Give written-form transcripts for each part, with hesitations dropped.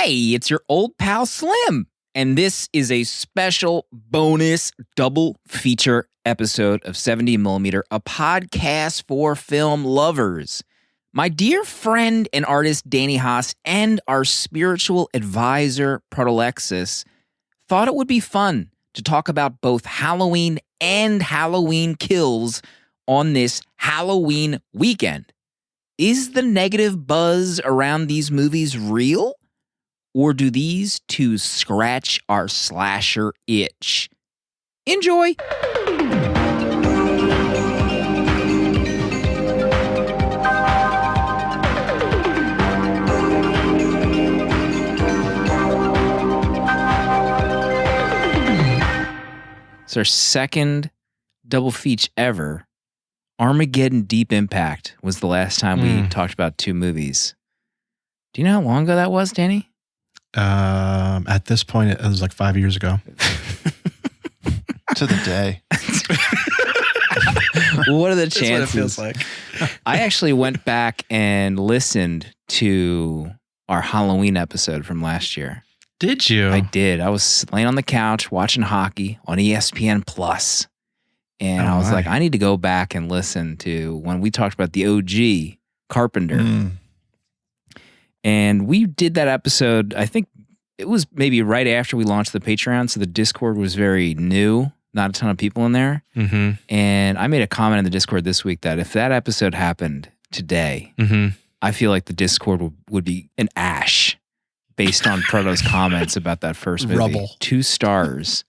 Hey, it's your old pal Slim, and this is a special bonus double feature episode of 70mm, a podcast for film lovers. My dear friend and artist Danny Haas and our spiritual advisor Protolexis thought it would be fun to talk about both Halloween and Halloween Kills on this Halloween weekend. Is the negative buzz around these movies real? Or do these two scratch our slasher itch? Enjoy! It's our second double feature ever. Armageddon Deep Impact was the last time we talked about two movies. Do you know how long ago that was, Danny? At this point, it was like 5 years ago. To the day. What are the chances? That's what it feels like. I actually went back and listened to our Halloween episode from last year. Did you? I did. I was laying on the couch watching hockey on ESPN Plus, and I was like, I need to go back and listen to when we talked about the OG Carpenter. And we did that episode, I think it was maybe right after we launched the Patreon, so the Discord was very new, not a ton of people in there. Mm-hmm. And I made a comment in the Discord this week that if that episode happened today, I feel like the Discord would be an ash based on Proto's comments about that first movie. Rubble. 2 stars.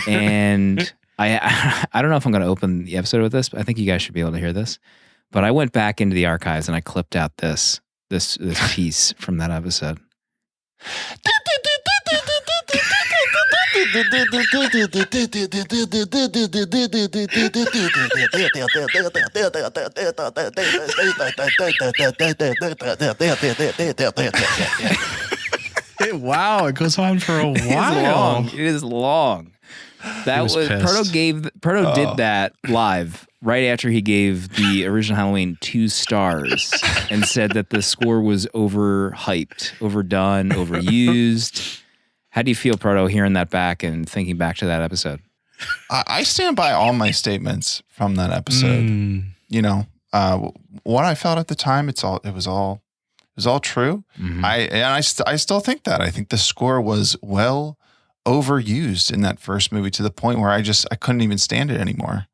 And I don't know if I'm going to open the episode with this, but I think you guys should be able to hear this. But I went back into the archives and I clipped out this piece from that episode. Wow, it goes on for a while. It is long. That was Proto did that live right after he gave the original Halloween 2 stars and said that the score was overhyped, overdone, overused. How do you feel, Proto, hearing that back and thinking back to that episode? I stand by all my statements from that episode. You know, what I felt at the time, it was all true. Mm-hmm. I still think that. I think the score was well overused in that first movie to the point where I couldn't even stand it anymore.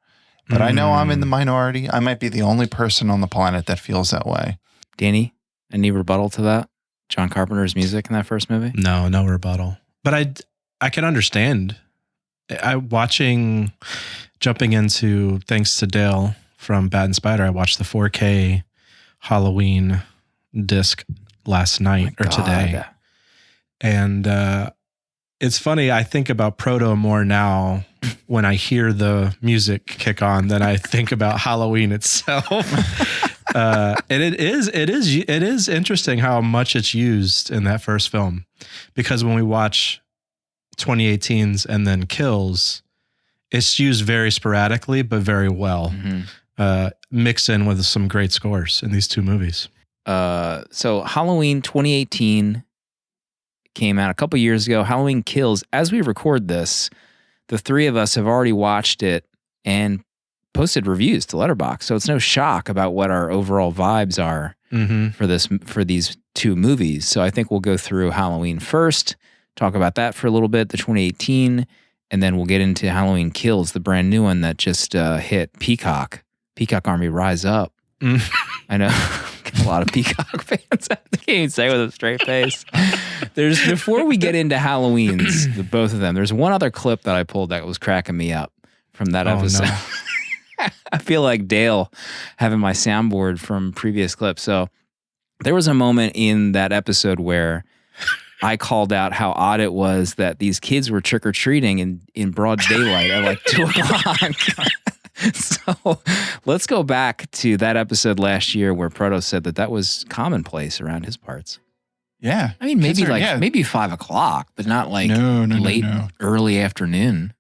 But I know I'm in the minority. I might be the only person on the planet that feels that way. Danny, any rebuttal to that? John Carpenter's music in that first movie? No rebuttal. But I can understand. Jumping into, thanks to Dale from Bat and Spider, I watched the 4K Halloween disc last night or today. And it's funny, I think about Proto more now when I hear the music kick on than I think about Halloween itself. And it is interesting how much it's used in that first film, because when we watch 2018's and then Kills, it's used very sporadically but very well, mixed in with some great scores in these two movies. So Halloween 2018 came out a couple years ago. Halloween Kills, as we record this, the three of us have already watched it and posted reviews to Letterboxd, so it's no shock about what our overall vibes are for these two movies. So I think we'll go through Halloween first, talk about that for a little bit, the 2018, and then we'll get into Halloween Kills, the brand new one that just hit Peacock Army Rise Up. I know a lot of Peacock fans. I can't even say with a straight face. Before we get into Halloween's, both of them, there's one other clip that I pulled that was cracking me up from that episode. No. I feel like Dale having my soundboard from previous clips. So there was a moment in that episode where I called out how odd it was that these kids were trick-or-treating in broad daylight at like 2 o'clock. So let's go back to that episode last year where Proto said that was commonplace around his parts. Yeah. I mean, maybe 5 o'clock, but not like early afternoon.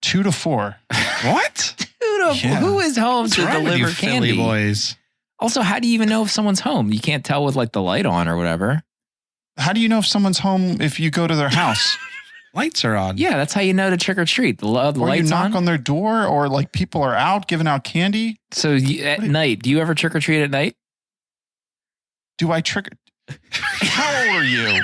2 to 4. What? Who is home What's to wrong with deliver you, candy? Philly boys? Also, how do you even know if someone's home? You can't tell with like the light on or whatever. How do you know if someone's home if you go to their house? Lights are on. Yeah, that's how you know to trick or treat. The Or you lights knock on their door, or like people are out giving out candy. So at night, do you ever trick or treat at night? Do I trick? How old are you?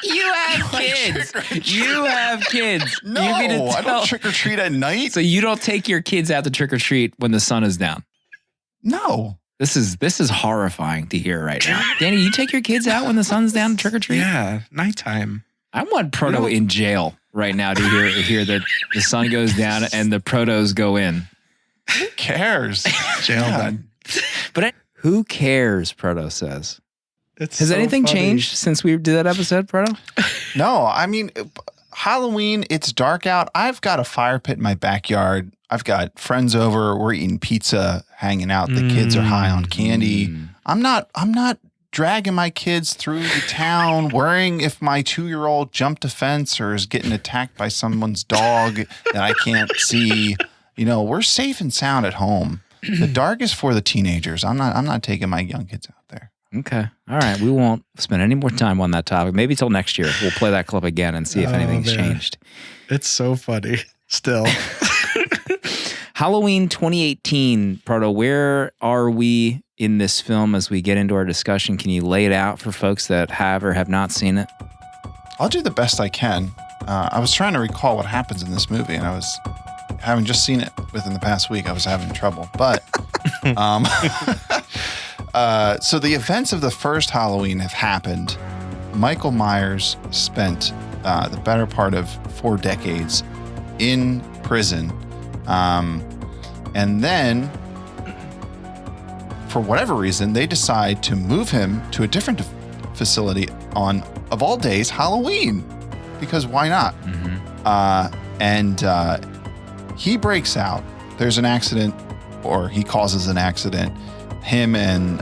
You have kids. You have kids. No, You mean to I tell- don't trick or treat at night. So you don't take your kids out to trick or treat when the sun is down. No. This is horrifying to hear right now. Danny, you take your kids out when the sun's down to trick or treat? Yeah, nighttime. I want Proto in jail right now to hear that the sun goes down and the Protos go in. Who cares? Jail Yeah. done. But who cares, Proto says. It's Has so anything funny. changed since we did that episode, Proto? No, I mean, Halloween, it's dark out. I've got a fire pit in my backyard. I've got friends over. We're eating pizza, hanging out. The kids are high on candy. I'm not dragging my kids through the town worrying if my 2-year-old jumped a fence or is getting attacked by someone's dog that I can't see. You know, we're safe and sound at home. The dark is for the teenagers. I'm not taking my young kids out there. Okay. All right. We won't spend any more time on that topic. Maybe till next year. We'll play that clip again and see if anything's man. changed. It's so funny. Still. Halloween 2018, Proto, where are we in this film as we get into our discussion? Can you lay it out for folks that have or have not seen it? I'll do the best I can. I was trying to recall what happens in this movie, and I was having just seen it within the past week. I was having trouble, but so the events of the first Halloween have happened. Michael Myers spent the better part of 4 decades in prison, and then, for whatever reason, they decide to move him to a different facility on, of all days, Halloween, because why not? And he breaks out. There's an accident, or he causes an accident. Him and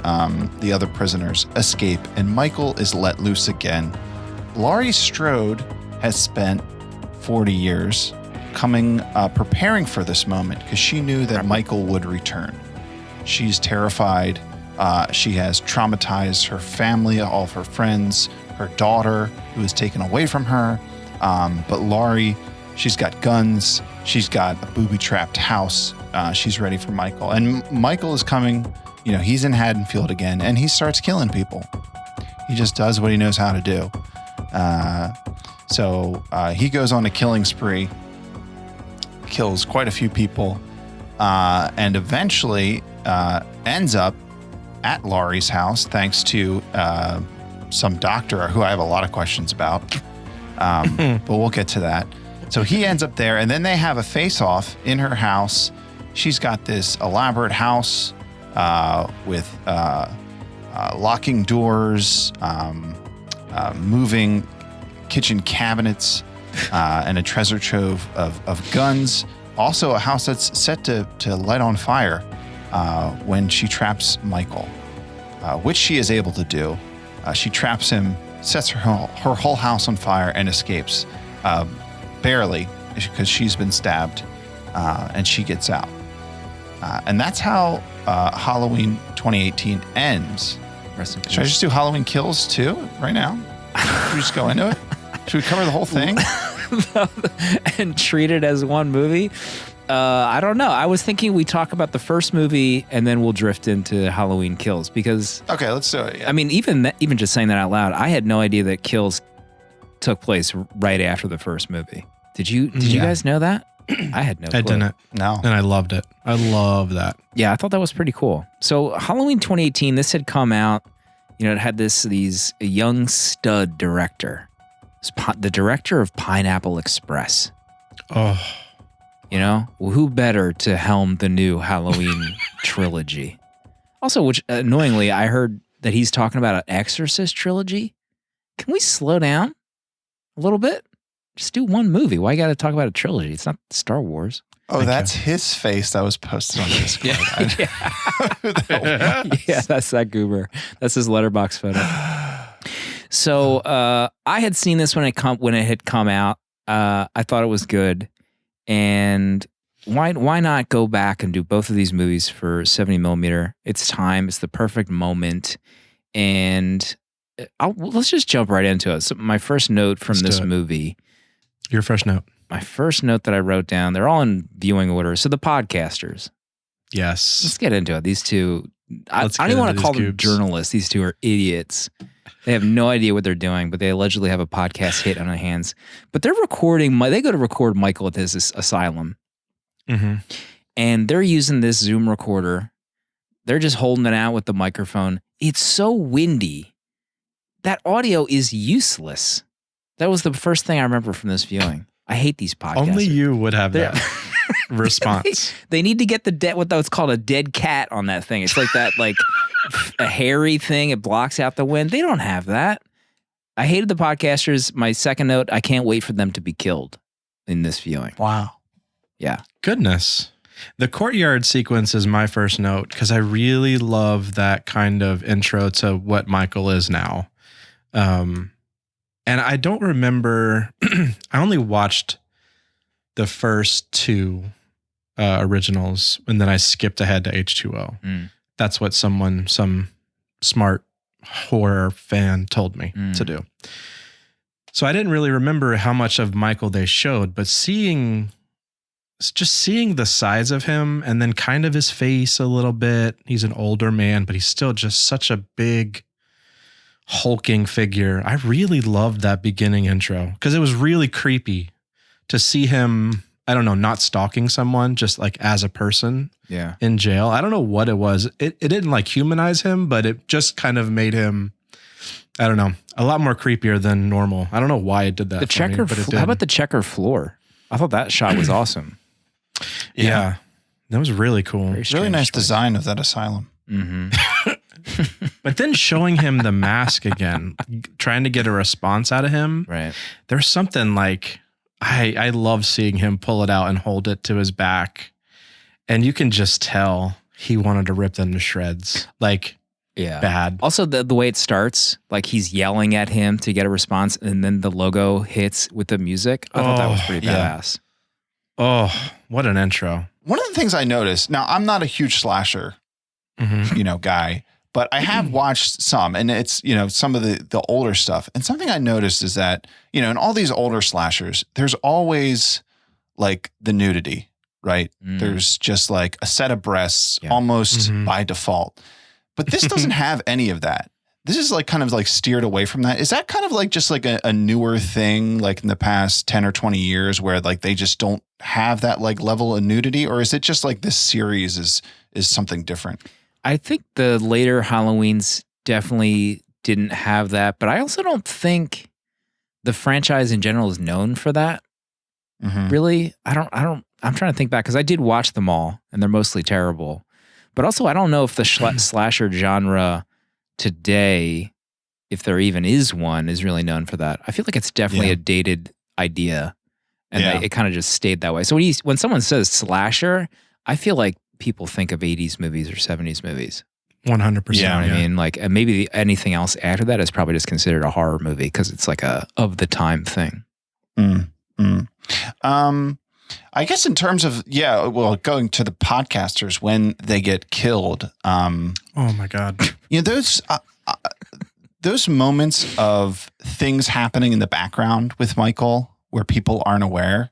the other prisoners escape, and Michael is let loose again. Laurie Strode has spent 40 years preparing for this moment because she knew that Michael would return. She's terrified. She has traumatized her family, all of her friends, her daughter, who was taken away from her. But Laurie, she's got guns. She's got a booby-trapped house. She's ready for Michael. And Michael is coming, you know, he's in Haddonfield again, and he starts killing people. He just does what he knows how to do. So he goes on a killing spree, kills quite a few people, and eventually ends up at Laurie's house thanks to some doctor who I have a lot of questions about. But we'll get to that. So he ends up there, and then they have a face-off in her house. She's got this elaborate house with locking doors, moving kitchen cabinets, and a treasure trove of guns. Also a house that's set to light on fire when she traps Michael, which she is able to do. She traps him, sets her whole house on fire, and escapes. Barely, because she's been stabbed, and she gets out. And that's how Halloween 2018 ends. Should I just do Halloween Kills too right now? Should we just go into it? Should we cover the whole thing? And treat it as one movie? I don't know. I was thinking we talk about the first movie and then we'll drift into Halloween Kills because... Okay, let's do it. Yeah. I mean, even just saying that out loud, I had no idea that Kills took place right after the first movie. Did you guys know that? I had no clue. I didn't. No. And I loved it. I love that. Yeah, I thought that was pretty cool. So Halloween 2018, this had come out. You know, it had these young stud director. The director of Pineapple Express. Oh. You know, well, who better to helm the new Halloween trilogy? Also, which annoyingly, I heard that he's talking about an Exorcist trilogy. Can we slow down a little bit? Just do one movie. Why you got to talk about a trilogy? It's not Star Wars. Oh, that's his face that was posted on Discord. Yeah, that's that goober. That's his letterbox photo. So I had seen this when it had come out. I thought it was good, and why not go back and do both of these movies for 70 millimeter? It's time. It's the perfect moment, and let's just jump right into it. So my first note from this movie. Your first note. My first note that I wrote down, they're all in viewing order. So the podcasters. Yes. Let's get into it. These two, I don't even want to call them journalists. These two are idiots. They have no idea what they're doing, but they allegedly have a podcast hit on their hands. But they're recording, they go to record Michael at his asylum. Mm-hmm. And they're using this Zoom recorder. They're just holding it out with the microphone. It's so windy. That audio is useless. That was the first thing I remember from this viewing. I hate these podcasts. Only you would have that response. They need to get what's called a dead cat on that thing. It's like that, a hairy thing. It blocks out the wind. They don't have that. I hated the podcasters. My second note, I can't wait for them to be killed in this viewing. Wow. Yeah. Goodness. The courtyard sequence is my first note because I really love that kind of intro to what Michael is now. And I don't remember, I only watched the first two originals and then I skipped ahead to H2O. Mm. That's what some smart horror fan told me to do. So I didn't really remember how much of Michael they showed, but seeing the size of him and then kind of his face a little bit. He's an older man, but he's still just such a big hulking figure. I really loved that beginning intro because it was really creepy to see him, I don't know, not stalking someone, just like as a person in jail. I don't know what it was. It didn't humanize him, but it just kind of made him, I don't know, a lot more creepier than normal. I don't know why it did that. How about the checker floor? I thought that shot was awesome. Yeah. That was really cool. Really nice design of that asylum. Mm-hmm. But then showing him the mask again, trying to get a response out of him. Right. There's something I love seeing him pull it out and hold it to his back. And you can just tell he wanted to rip them to shreds. Bad. Also, the way it starts, he's yelling at him to get a response, and then the logo hits with the music. I thought that was pretty badass. Oh, what an intro. One of the things I noticed, now I'm not a huge slasher, guy, but I have watched some, and it's, some of the older stuff. And something I noticed is that, in all these older slashers, there's always the nudity, right? There's just a set of breasts almost by default. But this doesn't have any of that. This is kind of steered away from that. Is that kind of just a newer thing, in the past 10 or 20 years where they just don't have that level of nudity? Or is it just this series is something different? I think the later Halloweens definitely didn't have that, but I also don't think the franchise in general is known for that. Mm-hmm. Really? I'm trying to think back because I did watch them all and they're mostly terrible. But also I don't know if the slasher genre today, if there even is one, is really known for that. I feel like it's definitely a dated idea, and it kind of just stayed that way. So when someone says slasher, I feel like people think of 80s movies or 70s movies. 100%. You know what I mean? And maybe anything else after that is probably just considered a horror movie because it's a of the time thing. I guess in terms of, going to the podcasters when they get killed. Oh my God. Those moments of things happening in the background with Michael where people aren't aware,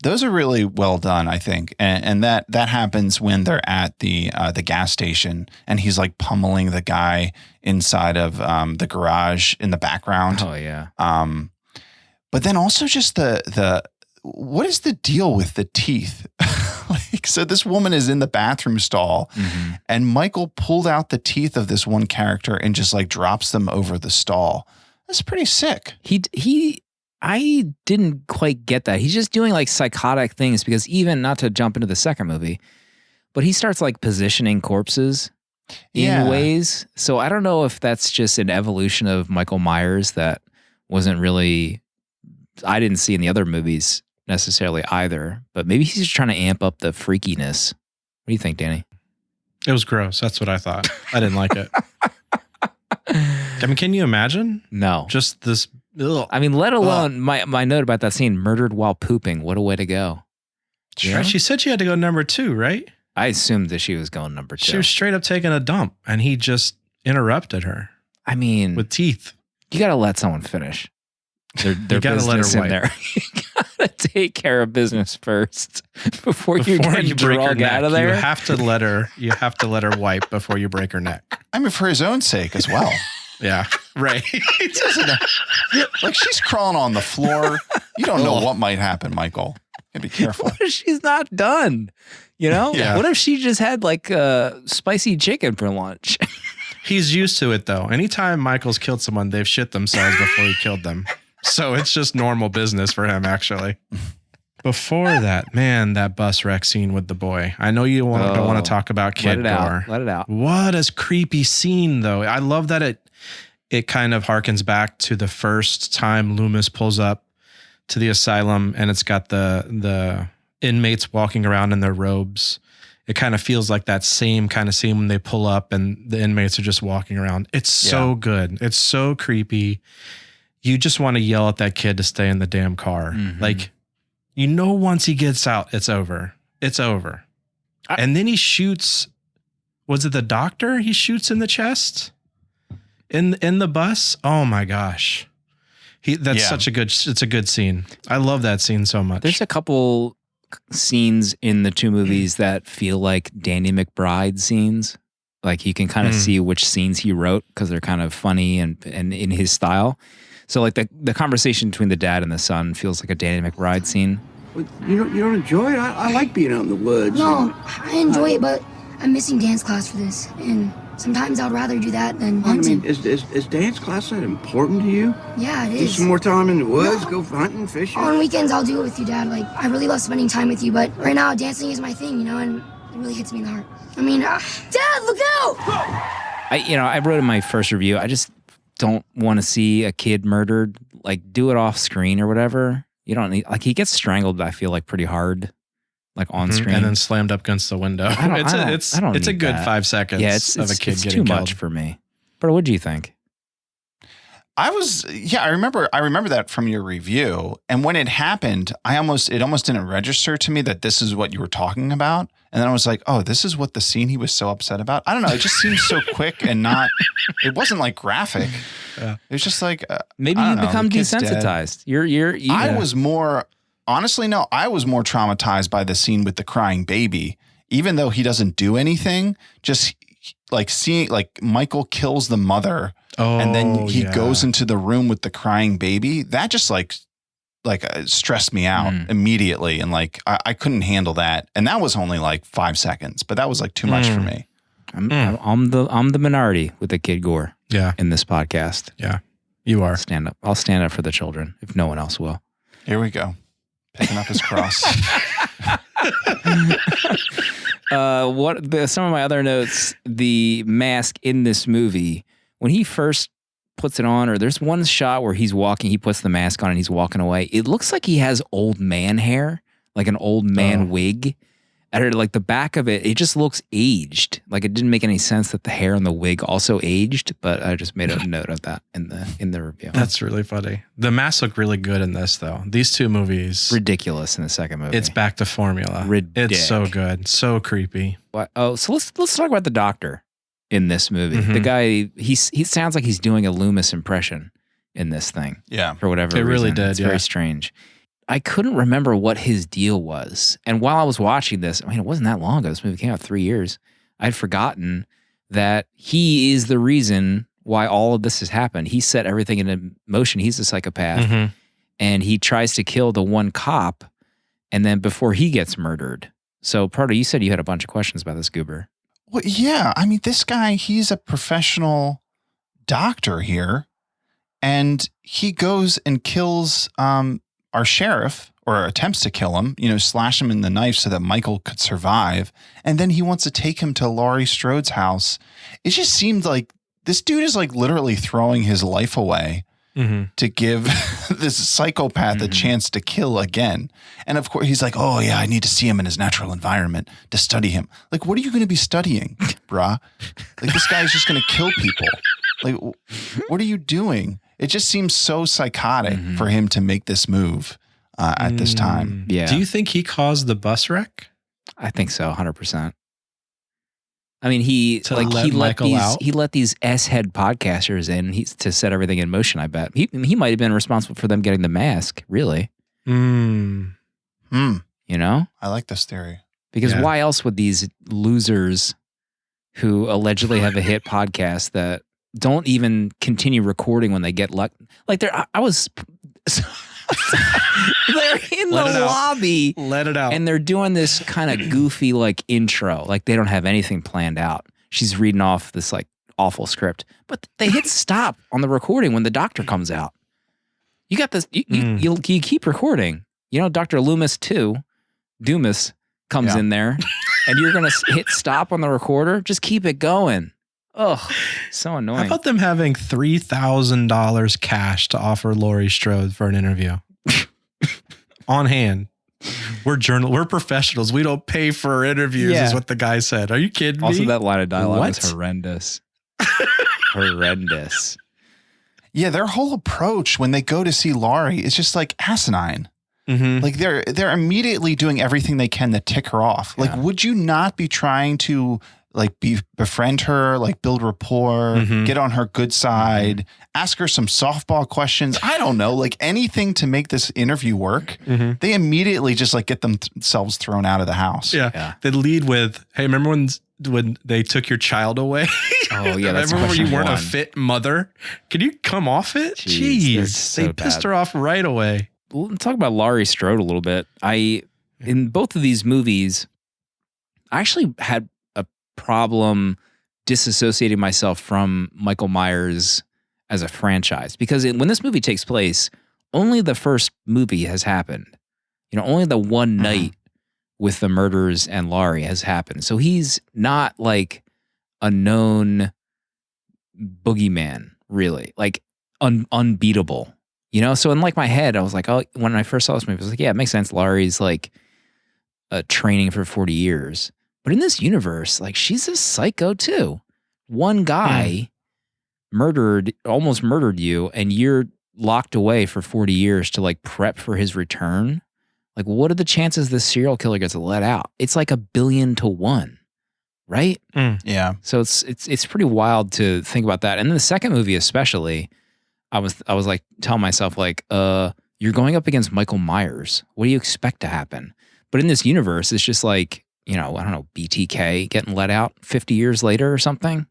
those are really well done, I think. And that happens when they're at the gas station and he's pummeling the guy inside of the garage in the background. Oh yeah. But then also just the what is the deal with the teeth? So this woman is in the bathroom stall and Michael pulled out the teeth of this one character and just drops them over the stall. That's pretty sick. I didn't quite get that. He's just doing psychotic things because even, not to jump into the second movie, but he starts positioning corpses in ways. So I don't know if that's just an evolution of Michael Myers that wasn't really, I didn't see in the other movies necessarily either, but maybe he's just trying to amp up the freakiness. What do you think, Danny? It was gross. That's what I thought. I didn't like it. I mean, can you imagine? No. Just this. Ugh. I mean, let alone my note about that scene, murdered while pooping. What a way to go. Sure. She said she had to go number 2, right? I assumed that she was going number 2. She was straight up taking a dump and he just interrupted her. I mean, with teeth. You got to let someone finish their gotta let her business in wipe. there. You got to take care of business first before you get break her drug neck. out of there. You have to let her wipe before you break her neck. I mean, for his own sake as well. Yeah, right. Like she's crawling on the floor. You don't know what might happen, Michael. You gotta be careful. What if she's not done? You know? Yeah. What if she just had like spicy chicken for lunch? He's used to it though. Anytime Michael's killed someone, they've shit themselves before he killed them. So it's just normal business for him, actually. Before that, man, that bus wreck scene with the boy. I know you don't want to talk about kid gore. Let it out. What a creepy scene, though. I love that it kind of harkens back to the first time Loomis pulls up to the asylum, and it's got the inmates walking around in their robes. It kind of feels like that same kind of scene when they pull up and the inmates are just walking around. It's so good. It's so creepy. You just want to yell at that kid to stay in the damn car. Mm-hmm. Like, once he gets out, it's over. It's over. And then he shoots, was it the doctor he shoots in the chest? In the bus? Oh my gosh. It's a good scene. I love that scene so much. There's a couple scenes in the two movies that feel like Danny McBride scenes. Like you can kind of see which scenes he wrote because they're kind of funny and in his style. So like the conversation between the dad and the son feels like a Danny McBride scene. Well, you don't enjoy it? I like being out in the woods. No, I enjoy it, but I'm missing dance class for this. And sometimes I'd rather do that than hunting. I mean, is dance class that important to you? Yeah, it Get is. some more time in the woods, go hunting, fishing? On weekends, I'll do it with you, Dad. Like, I really love spending time with you, but right now, dancing is my thing, and it really hits me in the heart. I mean, Dad, look out! I wrote in my first review, I just don't want to see a kid murdered. Like, do it off screen or whatever. You don't need, like, he gets strangled, I feel like, pretty hard, like on screen. And then slammed up against the window. It's a good that. 5 seconds of a kid it's getting too killed. much for me. But what do you think? I remember that from your review. And when it happened, it almost didn't register to me that this is what you were talking about. And then I was like, oh, this is what the scene he was so upset about. I don't know. It just seems so quick and it wasn't like graphic. It was just like, maybe you become desensitized. I was more traumatized by the scene with the crying baby, even though he doesn't do anything, just like seeing like Michael kills the mother. And then he goes into the room with the crying baby. That just like stressed me out immediately. And like, I couldn't handle that. And that was only like 5 seconds, but that was like too much for me. I'm the minority with the kid gore. Yeah. In this podcast. Yeah. You are. Stand up. I'll stand up for the children if no one else will. Here we go. Picking up his cross. Some of my other notes, the mask in this movie, when he first puts it on, or there's one shot where he puts the mask on and he's walking away. It looks like he has old man hair, like an old man wig. And like the back of it, it just looks aged. Like it didn't make any sense that the hair on the wig also aged, but I just made a note of that in the review. That's really funny. The masks look really good in this though. These two movies. Ridiculous in the second movie. It's back to formula. It's so good. So creepy. So let's talk about the doctor in this movie. The guy, he sounds like he's doing a Loomis impression in this thing. Yeah. For whatever reason. It really did. It's very strange. I couldn't remember what his deal was. And while I was watching this, I mean, it wasn't that long ago. This movie came out 3 years. I'd forgotten that he is the reason why all of this has happened. He set everything in motion. He's a psychopath. And he tries to kill the one cop, and then before he gets murdered. So, Proto, you said you had a bunch of questions about this goober. Well, yeah. I mean, this guy, he's a professional doctor here, and he goes and kills our sheriff, or attempts to kill him, slash him in the knife so that Michael could survive. And then he wants to take him to Laurie Strode's house. It just seemed like this dude is like literally throwing his life away to give this psychopath a chance to kill again. And of course he's like, oh yeah, I need to see him in his natural environment to study him. Like, what are you going to be studying, bruh? Like, this guy's just going to kill people. Like, what are you doing? It just seems so psychotic for him to make this move at this time. Yeah. Do you think he caused the bus wreck? I think so, 100%. I mean, he let these S-head podcasters in to set everything in motion. I bet he might have been responsible for them getting the mask. Really? You know? I like this theory. Because why else would these losers who allegedly have a hit podcast that don't even continue recording when they get luck? Like they're in the lobby. Let it out. And they're doing this kind of goofy like intro. Like they don't have anything planned out. She's reading off this like awful script. But they hit stop on the recording when the doctor comes out. You got this. You keep recording. You know, Dr. Dumas comes in there and you're going to hit stop on the recorder. Just keep it going. Ugh, so annoying. How about them having $3,000 cash to offer Laurie Strode for an interview? On hand. We're professionals. We don't pay for interviews, is what the guy said. Are you kidding me? Also, that line of dialogue was horrendous. Horrendous. Yeah, their whole approach when they go to see Laurie is just like asinine. Like they're immediately doing everything they can to tick her off. Like, would you not be trying to like befriend her, like build rapport, get on her good side, ask her some softball questions? I don't know, like anything to make this interview work. They immediately just like get themselves thrown out of the house. Yeah. They lead with, hey, remember when they took your child away? Oh yeah, that's remember when you weren't one. a fit mother? Can you come off it? Jeez, they pissed her off right away. Let's talk about Laurie Strode a little bit. In both of these movies, I actually had a problem disassociating myself from Michael Myers as a franchise because when this movie takes place, only the first movie has happened. You know, only the one night with the murders and Laurie has happened. So he's not like a known boogeyman, really, like unbeatable. You know, so in like my head, I was like, oh, when I first saw this movie, I was like, yeah, it makes sense. Laurie's like training for 40 years. But in this universe, like she's a psycho too. One guy almost murdered you, and you're locked away for 40 years to like prep for his return. Like, what are the chances this serial killer gets let out? It's like 1 billion to 1, right? Yeah. So it's pretty wild to think about that. And then the second movie, especially, I was like telling myself like, you're going up against Michael Myers. What do you expect to happen? But in this universe, it's just like, you know, I don't know, BTK getting let out 50 years later or something.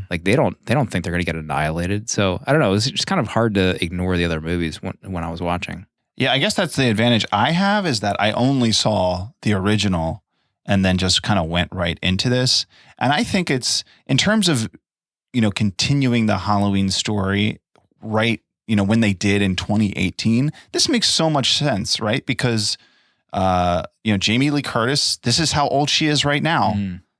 Like they don't think they're going to get annihilated. So I don't know. It's just kind of hard to ignore the other movies when I was watching. Yeah, I guess that's the advantage I have is that I only saw the original and then just kind of went right into this. And I think it's in terms of, you know, continuing the Halloween story, right, you know, when they did in 2018, this makes so much sense, right? Because, you know, Jamie Lee Curtis, this is how old she is right now.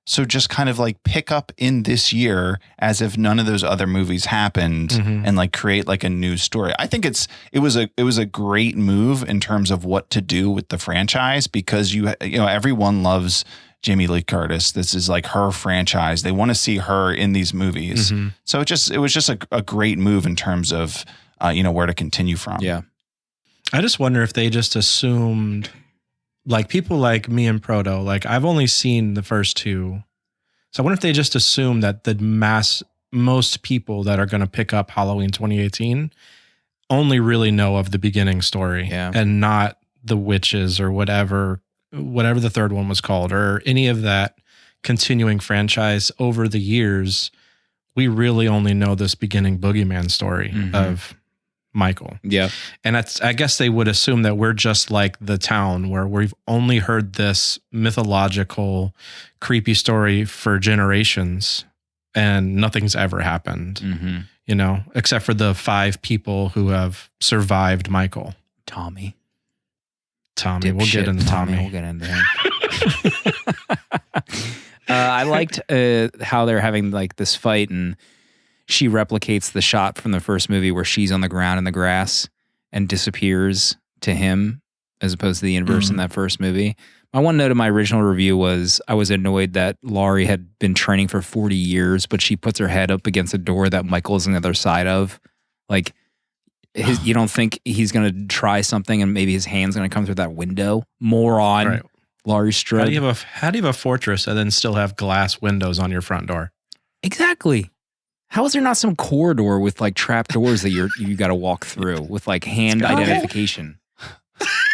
So just kind of like pick up in this year as if none of those other movies happened and like create like a new story. I think it was a great move in terms of what to do with the franchise because you know, everyone loves Jamie Lee Curtis. This is like her franchise. They want to see her in these movies. So it was just a great move in terms of, you know, where to continue from. Yeah. I just wonder if they just assumed, like people like me and Proto, like I've only seen the first two. So I wonder if they just assume that most people that are going to pick up Halloween 2018 only really know of the beginning story and not the witches or whatever the third one was called or any of that continuing franchise over the years. We really only know this beginning boogeyman story of Michael. Yeah. And I guess they would assume that we're just like the town where we've only heard this mythological, creepy story for generations and nothing's ever happened, you know, except for the 5 people who have survived Michael. Tommy. We'll get into Tommy. We'll get into him. I liked how they're having like this fight and she replicates the shot from the first movie where she's on the ground in the grass and disappears to him as opposed to the inverse in that first movie. My one note in my original review was I was annoyed that Laurie had been training for 40 years, but she puts her head up against a door that Michael's on the other side of. Like, you don't think he's going to try something and maybe his hand's going to come through that window? Moron. Right. Laurie Strode. How do you have a fortress and then still have glass windows on your front door? Exactly. How is there not some corridor with like trap doors that you got to walk through with like hand identification?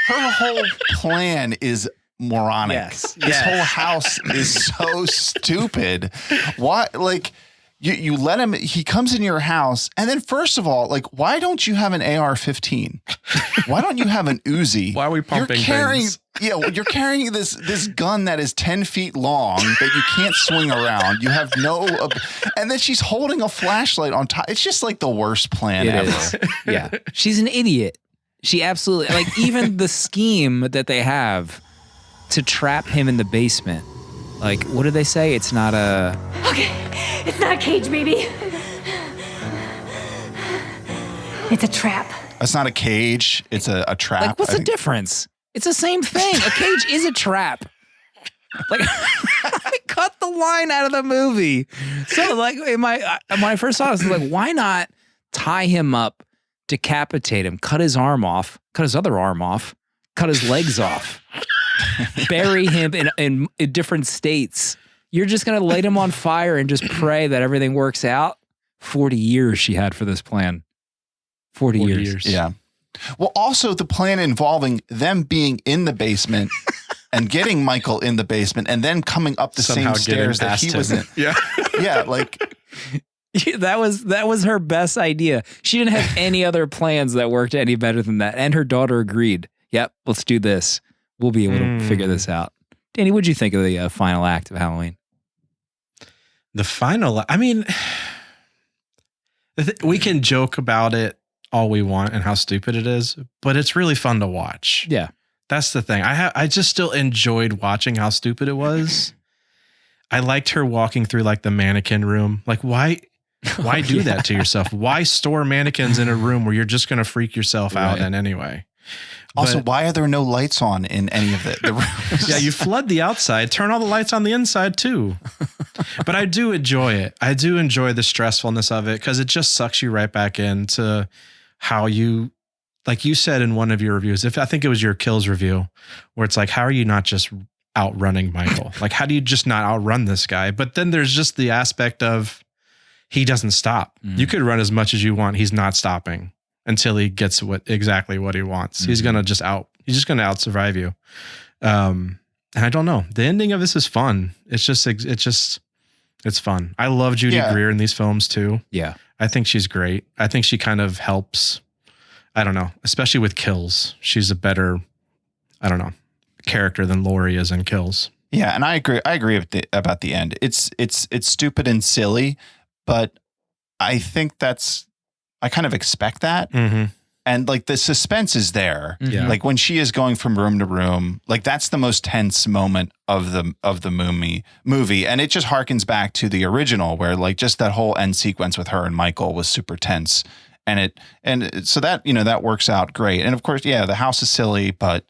Her whole plan is moronic. Yes. This whole house is so stupid. Why, like, you let him, he comes in your house, and then first of all, like, why don't you have an AR-15? Why don't you have an Uzi? Why are we pumping things? Yeah, you're carrying this gun that is 10 feet long that you can't swing around. You have and then she's holding a flashlight on top. It's just like the worst plan ever. Yeah. She's an idiot. She absolutely, like, even the scheme that they have to trap him in the basement. Like, what do they say? It's not a... Okay, it's not a cage, baby. It's a trap. It's not a cage. It's a trap. Like, what's the difference? It's the same thing. A cage is a trap. Like, I cut the line out of the movie. So, like, when I first saw this, I was like, why not tie him up, decapitate him, cut his arm off, cut his other arm off, cut his legs off, bury him in different states. You're just going to light him on fire and just pray that everything works out? 40 years she had for this plan. 40 years. Yeah. Well, also the plan involving them being in the basement and getting Michael in the basement and then coming up the Somehow same stairs that he was in. Yeah. Yeah, like... That was her best idea. She didn't have any other plans that worked any better than that. And her daughter agreed. Yep, let's do this. We'll be able to figure this out. Danny, what'd you think of the final act of Halloween? The final, I mean, we can joke about it all we want and how stupid it is, but it's really fun to watch. Yeah. That's the thing. I just still enjoyed watching how stupid it was. I liked her walking through like the mannequin room. Like, why do that to yourself? Why store mannequins in a room where you're just going to freak yourself out in anyway? Also, why are there no lights on in any of the rooms? Yeah, you flood the outside, turn all the lights on the inside too. But I do enjoy it. I do enjoy the stressfulness of it because it just sucks you right back into how you, like you said in one of your reviews, I think it was your Kills review, where it's like, how are you not just outrunning Michael? Like, how do you just not outrun this guy? But then there's just the aspect of he doesn't stop. You could run as much as you want. He's not stopping until he gets exactly what he wants. He's going to just out survive you. And I don't know. The ending of this is fun. It's fun. I love Judy Greer in these films too. Yeah. I think she's great. I think she kind of helps, I don't know, especially with Kills. She's a better, I don't know, character than Laurie is in Kills. Yeah. And I agree about the end. It's stupid and silly, but I think I kind of expect that. Mm-hmm. And like the suspense is there. Yeah. Like when she is going from room to room, like that's the most tense moment of the movie. And it just harkens back to the original where like just that whole end sequence with her and Michael was super tense. And so that, that works out great. And of course, yeah, the house is silly, but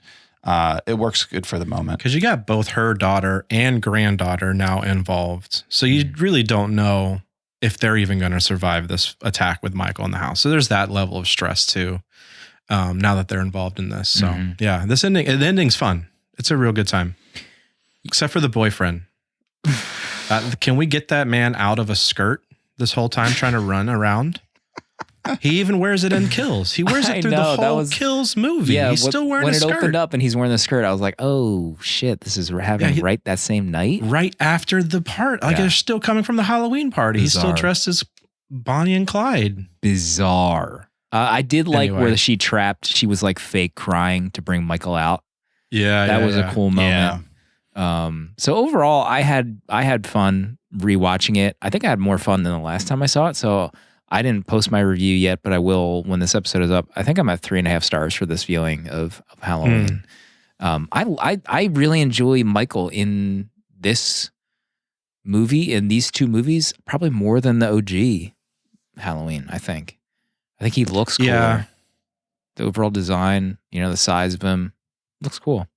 it works good for the moment. Because you got both her daughter and granddaughter now involved. So you really don't know if they're even going to survive this attack with Michael in the house. So there's that level of stress too, now that they're involved in this. So yeah, the ending's fun. It's a real good time. Except for the boyfriend. Can we get that man out of a skirt this whole time trying to run around? He even wears it in Kills. He wears it through the whole Kills movie. Yeah, he's still wearing a skirt. When it opened up and he's wearing the skirt, I was like, oh shit, this is happening right that same night? Right after the part. Like they're still coming from the Halloween party. Bizarre. He's still dressed as Bonnie and Clyde. Bizarre. I did like where she was like fake crying to bring Michael out. Yeah. That was a cool moment. Yeah. So overall, I had fun rewatching it. I think I had more fun than the last time I saw it. So I didn't post my review yet, but I will when this episode is up. I think I'm at 3.5 stars for this viewing of Halloween. I really enjoy Michael in this movie, in these two movies, probably more than the OG Halloween, I think he looks cooler. Yeah. The overall design, the size of him looks cool.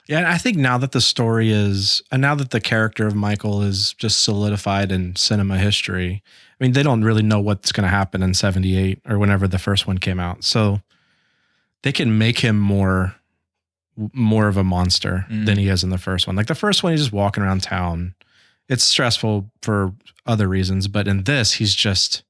Yeah, and I think now that the story is, and now that the character of Michael is just solidified in cinema history, I mean, they don't really know what's going to happen in 78 or whenever the first one came out. So they can make him more more of a monster than he is in the first one. Like the first one, he's just walking around town. It's stressful for other reasons, but in this, he's just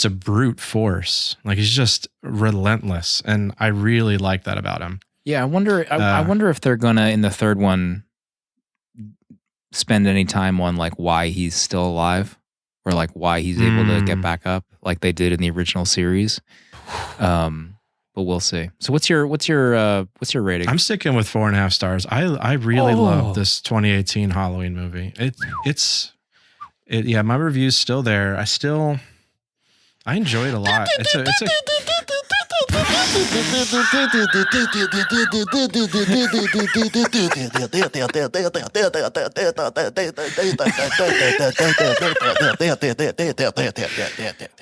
a brute force. Like he's just relentless, and I really like that about him. Yeah, I wonder. I wonder if they're gonna in the third one spend any time on like why he's still alive, or like why he's able to get back up, like they did in the original series. But we'll see. So what's your rating? I'm sticking with 4.5 stars. I really love this 2018 Halloween movie. Yeah, my review's still there. I enjoy it a lot. It's a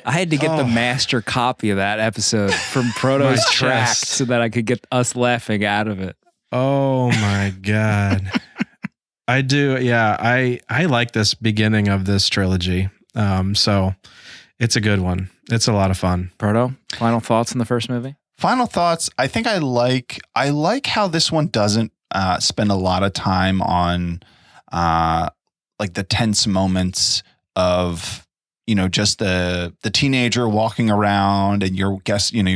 I had to get the master copy of that episode from Proto's track so that I could get us laughing out of it. Oh my God. I do. Yeah. I like this beginning of this trilogy. So it's a good one. It's a lot of fun. Proto, final thoughts on the first movie? Final thoughts. I think I like how this one doesn't spend a lot of time on like the tense moments of, just the teenager walking around and you're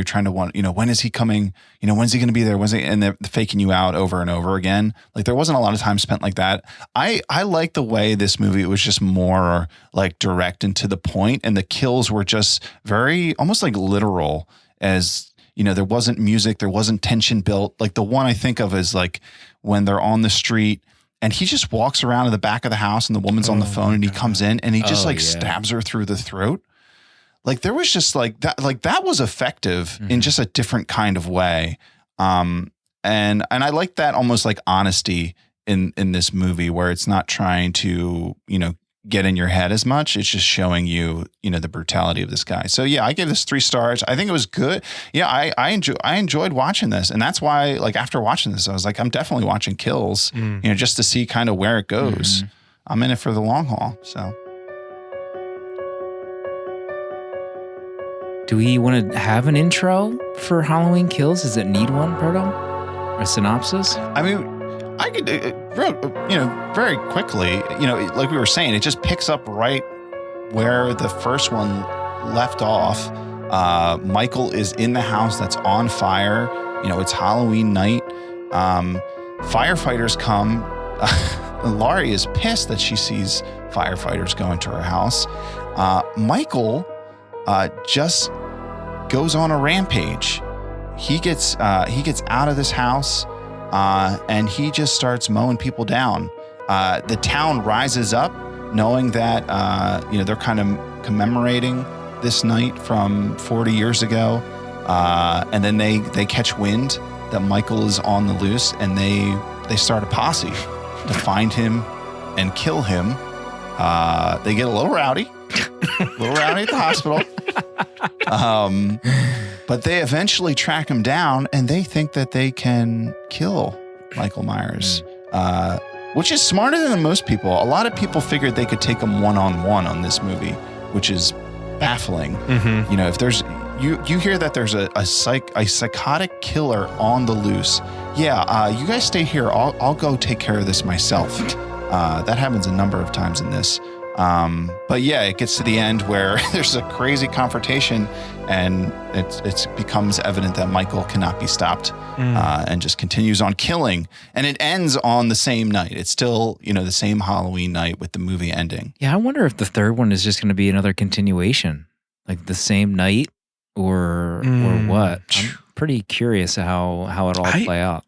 trying to when is he coming? When's he going to be there? And they're faking you out over and over again. Like there wasn't a lot of time spent like that. I like the way this movie, it was just more like direct and to the point, and the kills were just very almost like literal, as there wasn't music, there wasn't tension built. Like the one I think of is like when they're on the street and he just walks around to the back of the house and the woman's on the phone and he comes in and he just stabs her through the throat. Like there was just like that was effective in just a different kind of way. And I like that almost like honesty in this movie where it's not trying to, get in your head as much. It's just showing you, the brutality of this guy. So yeah, I gave this 3 stars. I think it was good. Yeah, I enjoyed watching this. And that's why, like, after watching this, I was like, I'm definitely watching Kills, just to see kind of where it goes. I'm in it for the long haul. So do we want to have an intro for Halloween Kills? Does it need one, Proto? A synopsis? I mean, I could, very quickly, like we were saying, it just picks up right where the first one left off. Michael is in the house that's on fire. It's Halloween night. Firefighters come. Laurie is pissed that she sees firefighters go into her house. Michael just goes on a rampage. He gets out of this house. And he just starts mowing people down. The town rises up knowing that, they're kind of commemorating this night from 40 years ago. And then they catch wind that Michael is on the loose and they start a posse to find him and kill him. They get a little rowdy at the hospital. But they eventually track him down and they think that they can kill Michael Myers, which is smarter than most people. A lot of people figured they could take him one-on-one on this movie, which is baffling. If there's, you hear that there's a psychotic killer on the loose. Yeah, you guys stay here. I'll go take care of this myself. That happens a number of times in this. But yeah, it gets to the end where there's a crazy confrontation and it becomes evident that Michael cannot be stopped, and just continues on killing. And it ends on the same night. It's still, the same Halloween night with the movie ending. Yeah, I wonder if the third one is just going to be another continuation, like the same night or what. I'm pretty curious how it all play out.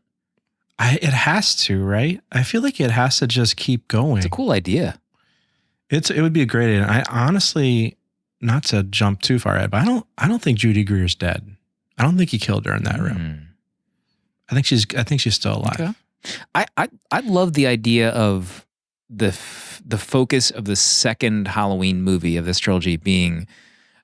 It has to, right? I feel like it has to just keep going. It's a cool idea. It would be a great idea. I honestly, not to jump too far ahead, but I don't think Judy Greer's dead. I don't think he killed her in that room. I think she's still alive. Okay. I love the idea of the focus of the second Halloween movie of this trilogy being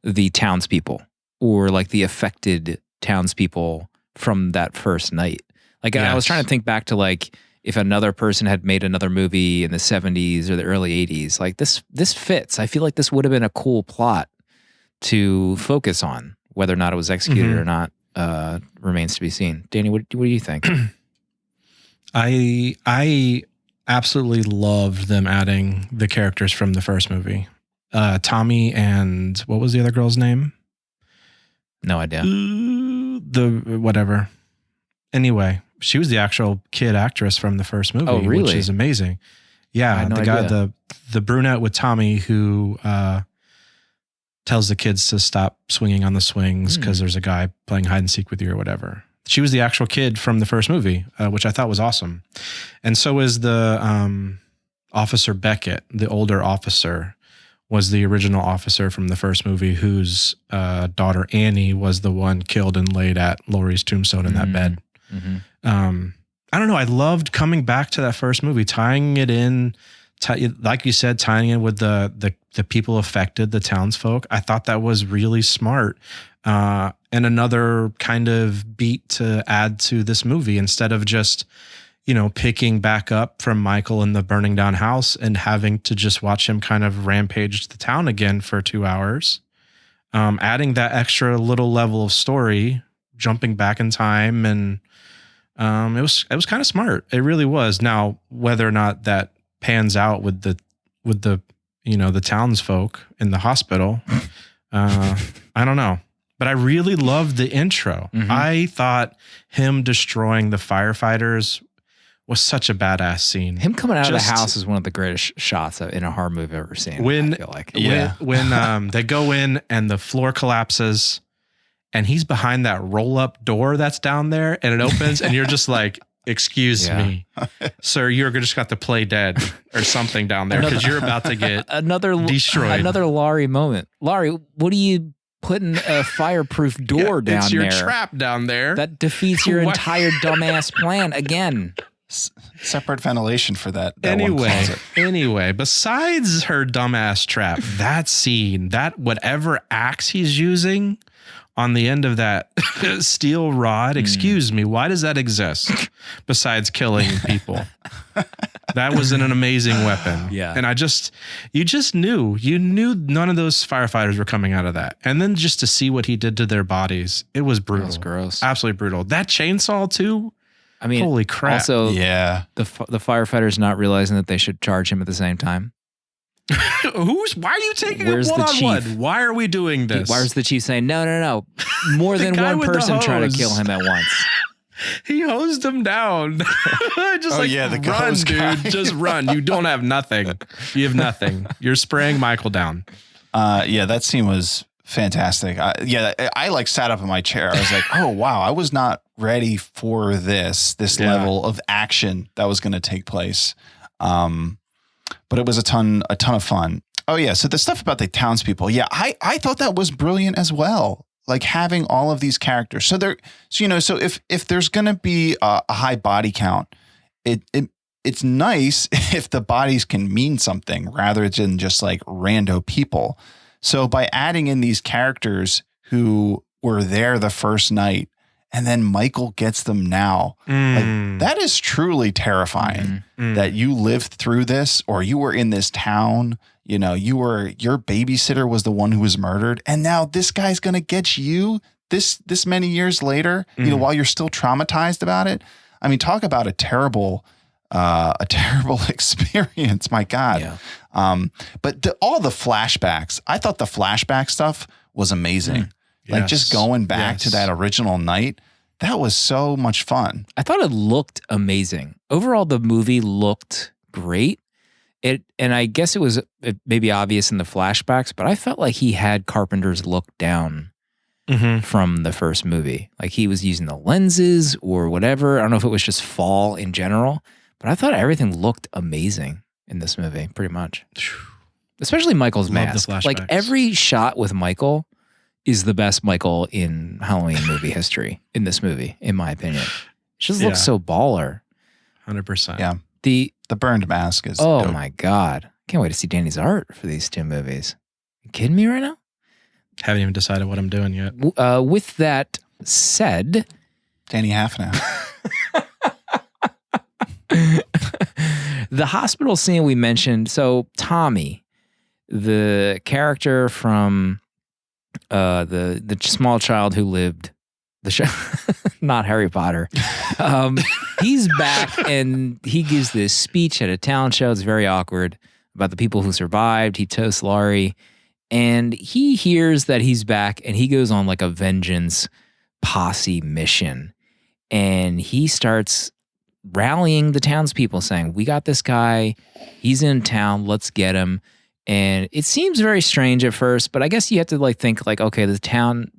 the townspeople, or like the affected townspeople from that first night. Like, yes. I was trying to think back to like if another person had made another movie in the 70s or the early 80s, like this fits. I feel like this would have been a cool plot to focus on. Whether or not it was executed or not remains to be seen. Danny, what do you think? I absolutely loved them adding the characters from the first movie. Tommy and what was the other girl's name? No idea. The whatever. Anyway, she was the actual kid actress from the first movie, Oh, really? which is amazing. Yeah, no the guy, idea. the brunette with Tommy who tells the kids to stop swinging on the swings because there's a guy playing hide and seek with you or whatever. She was the actual kid from the first movie, which I thought was awesome. And so is the Officer Beckett, the older officer, was the original officer from the first movie whose daughter Annie was the one killed and laid at Laurie's tombstone in that bed. Mm-hmm. I don't know. I loved coming back to that first movie, tying it in, like you said, tying in with the people affected, the townsfolk. I thought that was really smart. And another kind of beat to add to this movie instead of just, picking back up from Michael in the burning down house and having to just watch him kind of rampage the town again for 2 hours. Adding that extra little level of story, jumping back in time, and it was kind of smart. It really was. Now, whether or not that pans out with the the townsfolk in the hospital, I don't know. But I really loved the intro. Mm-hmm. I thought him destroying the firefighters was such a badass scene. Him coming out of the house is one of the greatest shots in a horror movie I've ever seen. I feel like. When they go in and the floor collapses and he's behind that roll up door that's down there and it opens and you're just like, excuse me, sir, you're just got to play dead or something down there because you're about to get destroyed. Another Laurie moment. Laurie, what are you putting a fireproof door down there? It's your trap down there. That defeats your entire dumbass plan again. Separate ventilation for that Anyway, besides her dumbass trap, that scene, that whatever axe he's using on the end of that steel rod, excuse me, why does that exist besides killing people? That was an amazing weapon. Yeah. And you knew none of those firefighters were coming out of that. And then just to see what he did to their bodies, it was brutal. That was gross. Absolutely brutal. That chainsaw too. I mean, holy crap. Also, yeah, the firefighters not realizing that they should charge him at the same time. Why are you taking Where's it the one-on-one? chief? Why are we doing this? Where's the chief saying, no. More than one person trying to kill him at once. He hosed him down. Just the run, hose guy. dude. Just run. You don't have nothing. You have nothing. You're spraying Michael down. That scene was fantastic. I like sat up in my chair. I was like, oh wow, I was not ready for this level of action that was going to take place. But it was a ton of fun. Oh yeah. So the stuff about the townspeople. Yeah. I thought that was brilliant as well. Like having all of these characters. So if there's going to be a high body count, it's nice if the bodies can mean something rather than just like rando people. So by adding in these characters who were there the first night and then Michael gets them now, like, that is truly terrifying that you lived through this or you were in this town, your babysitter was the one who was murdered. And now this guy's going to get you this many years later, while you're still traumatized about it. I mean, talk about a terrible experience. My God. Yeah. But all the flashbacks, I thought the flashback stuff was amazing. Like just going back to that original night, that was so much fun. I thought it looked amazing. Overall, the movie looked great. And I guess it was maybe obvious in the flashbacks, but I felt like he had Carpenter's look down from the first movie. Like he was using the lenses or whatever. I don't know if it was just fall in general, but I thought everything looked amazing in this movie, pretty much. Especially Michael's mask. Like every shot with Michael is the best Michael in Halloween movie history in this movie, in my opinion. It just looks so baller. 100%. Yeah. The burned mask is oh dope. my God. Can't wait to see Danny's art for these two movies. You kidding me right now? Haven't even decided what I'm doing yet. With that said, Danny half an hour. the hospital scene we mentioned. So Tommy, the character from the small child who lived the show, not Harry Potter. He's back and he gives this speech at a talent show. It's very awkward about the people who survived. He toasts Laurie and he hears that he's back and he goes on like a vengeance posse mission. And he starts rallying the townspeople saying, we got this guy. He's in town. Let's get him. And it seems very strange at first, but I guess you have to like think like, okay, the town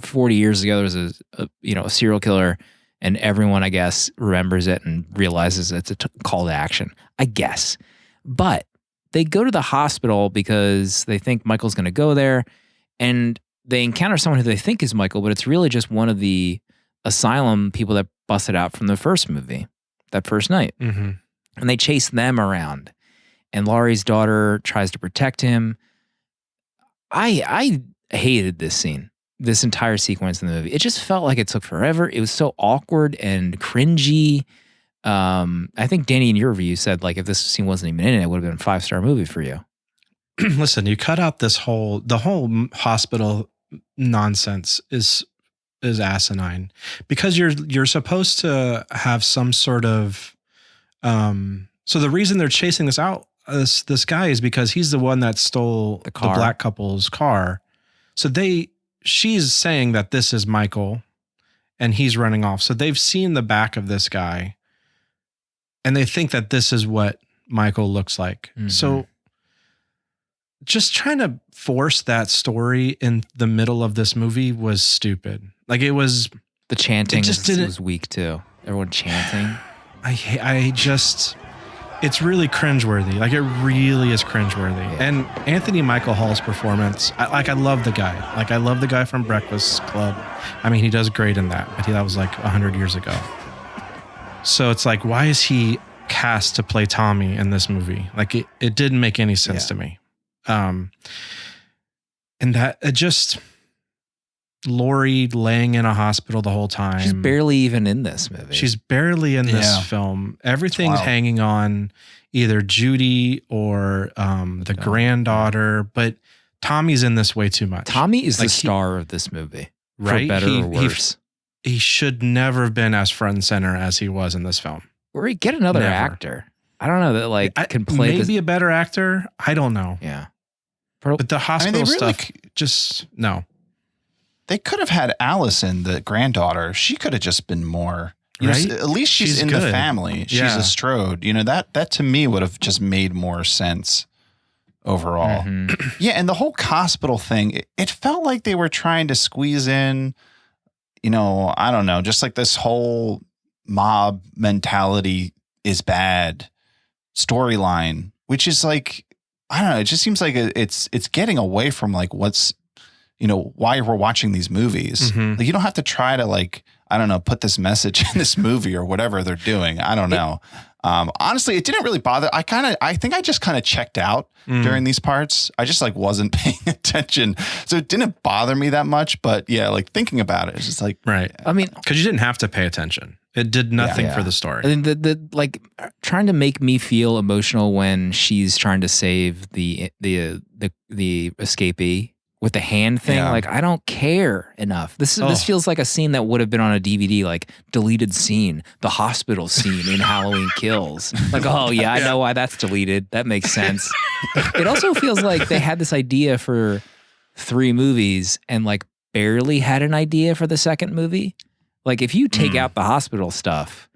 40 years ago, there was a serial killer and everyone, I guess, remembers it and realizes it's a call to action, I guess. But they go to the hospital because they think Michael's going to go there and they encounter someone who they think is Michael, but it's really just one of the asylum people that busted out from the first movie, that first night. Mm-hmm. And they chase them around. And Laurie's daughter tries to protect him. I hated this scene, this entire sequence in the movie. It just felt like it took forever. It was so awkward and cringy. I think Danny in your review said like if this scene wasn't even in it, it would have been a 5-star movie for you. Listen, you cut out the whole hospital nonsense is asinine because you're supposed to have some sort of so the reason they're chasing this guy is because he's the one that stole the black couple's car. So she's saying that this is Michael and he's running off. So they've seen the back of this guy and they think that this is what Michael looks like. Mm-hmm. So just trying to force that story in the middle of this movie was stupid. Like it was the chanting was weak too. Everyone chanting. It's really cringeworthy. Like it really is cringeworthy. Yeah. And Anthony Michael Hall's performance, I love the guy. Like I love the guy from Breakfast Club. I mean, he does great in that, but that was like 100 years ago. So it's like, why is he cast to play Tommy in this movie? Like it didn't make any sense to me. And that it just Laurie laying in a hospital the whole time. She's barely even in this movie. She's barely in this film. Everything's hanging on either Judy or the granddaughter, but Tommy's in this way too much. Tommy is the star of this movie, right? For better or worse. He should never have been as front and center as he was in this film. Or get another actor. I don't know that can play. Maybe a better actor. I don't know. Yeah, but the hospital stuff, just no. They could have had Allison, the granddaughter. She could have just been more. Right? At least she's in good. The family. She's a Strode. That to me would have just made more sense overall. Mm-hmm. Yeah, and the whole hospital thing, it felt like they were trying to squeeze in, I don't know, just like this whole mob mentality is bad storyline, which is like, I don't know, it just seems like it's getting away from like what's, why we're watching these movies. Mm-hmm. Like you don't have to try to like, I don't know, put this message in this movie or whatever they're doing. I don't know. Honestly, it didn't really bother. I think I just kind of checked out during these parts. I just like wasn't paying attention. So it didn't bother me that much, but yeah, like thinking about it, it's just like, right. I mean, cause you didn't have to pay attention. It did nothing for the story. And the like trying to make me feel emotional when she's trying to save the escapee with the hand thing. Yeah. Like, I don't care enough. This feels like a scene that would have been on a DVD, like deleted scene, the hospital scene in Halloween Kills. Like, oh yeah, I know why that's deleted. That makes sense. It also feels like they had this idea for 3 movies and like barely had an idea for the second movie. Like if you take out the hospital stuff,